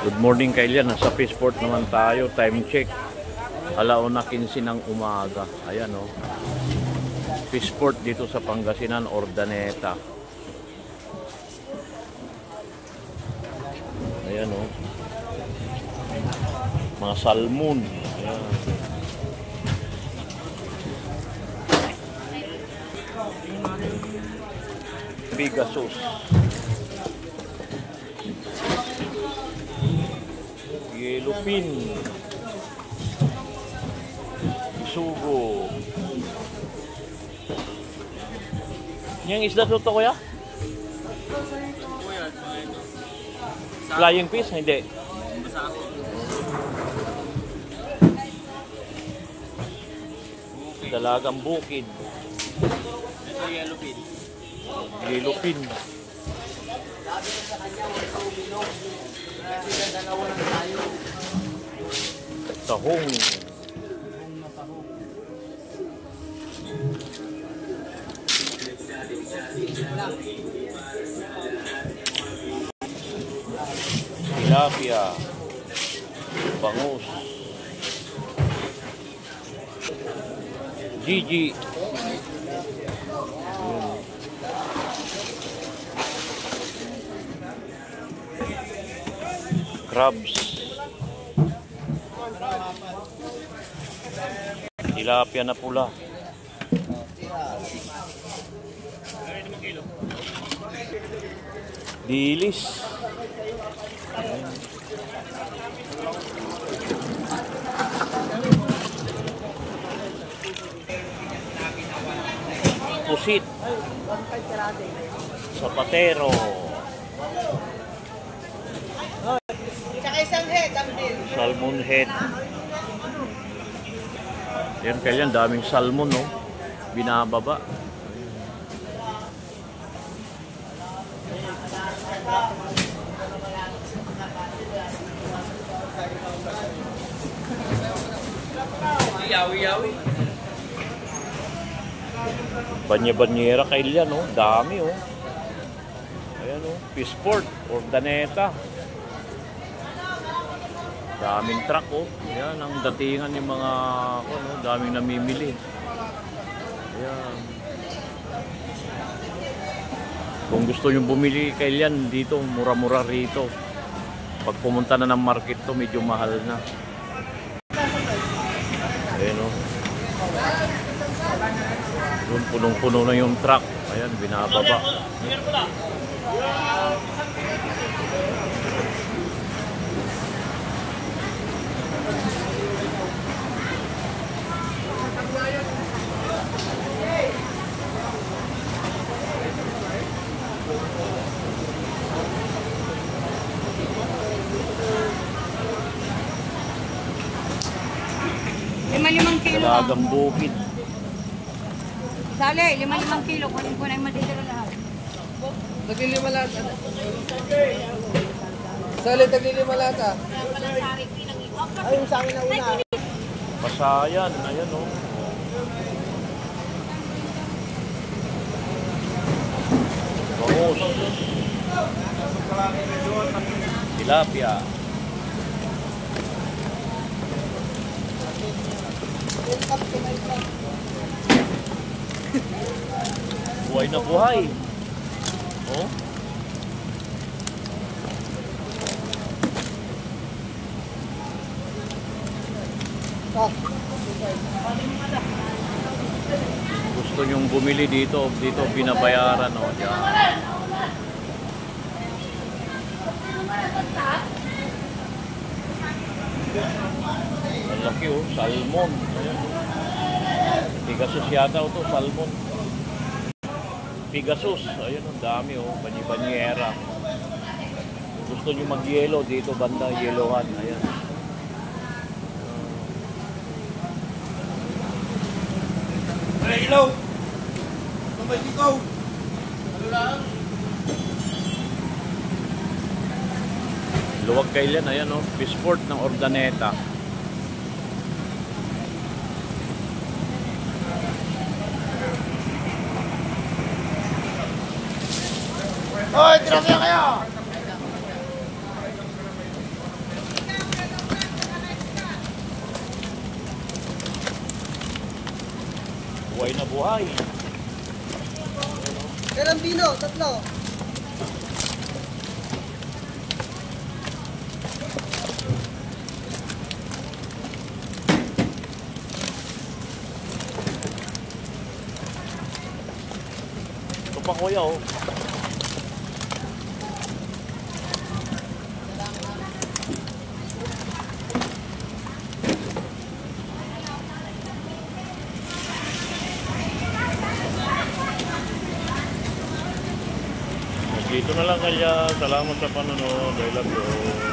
Good morning Kailan, nasa Fishport naman tayo. Time check 1:15 ng umaga. Ayan o, Fishport dito sa Pangasinan, Urdaneta. Ayan o, mga salmon. Ayan. Pegasus, yellowfin, isugo. Yung isda to kuya? Flying fish? Hindi. Dalagang bukid. Ito yellowfin. Yellowfin. Tahong. Tilapia. Bangus. Gigi. Crabs. Tilapia na pula. Dilis. Pusit. Sapatero. Salmon head. Yan kaya daming salmon no, binababa. Yawi-yawi. Banya-banyera kaya no, dami oh. Ayan oh, Fishport, Urdaneta. Daming truck oh. Ayan ang datingan yung mga no, daming namimili. Ayan. Kung gusto nyo bumili kailan dito, mura-mura rito. Pag pumunta na ng market to, medyo mahal na. Ayan oh. Doon punong-puno na yung truck. Ayan, binababa. Limang kilo. Dalagang bukid. Sali, 5 kilo. Kunin ko na yung matitira lahat. Tagli-5 lahat. Sali, tagli-5 lahat ah. Ay, yung sa akin na una. Pasayan, ayan o. Bangus. Tilapia. Buhay na buhay. Oh. Gusto nyong bumili dito binabayaran oh, diyan. Ang laki oh, salmon. Ayan. Pegasus yata ito, salmon. Pegasus, ayun ang dami oh, banyera. Gusto nyo mag-yellow dito banda, yellowan, ayan. Ilaw! Kamay ikaw! Ano lang? Luwag kailan, ayan oh, Fishport ng Urdaneta. Hoy, tira kayo! Buhay na buhay. Kailan bino? Tatlo. Ito pa kuya oh. Dito na lang kaya. Salamat sa panonood. I love you.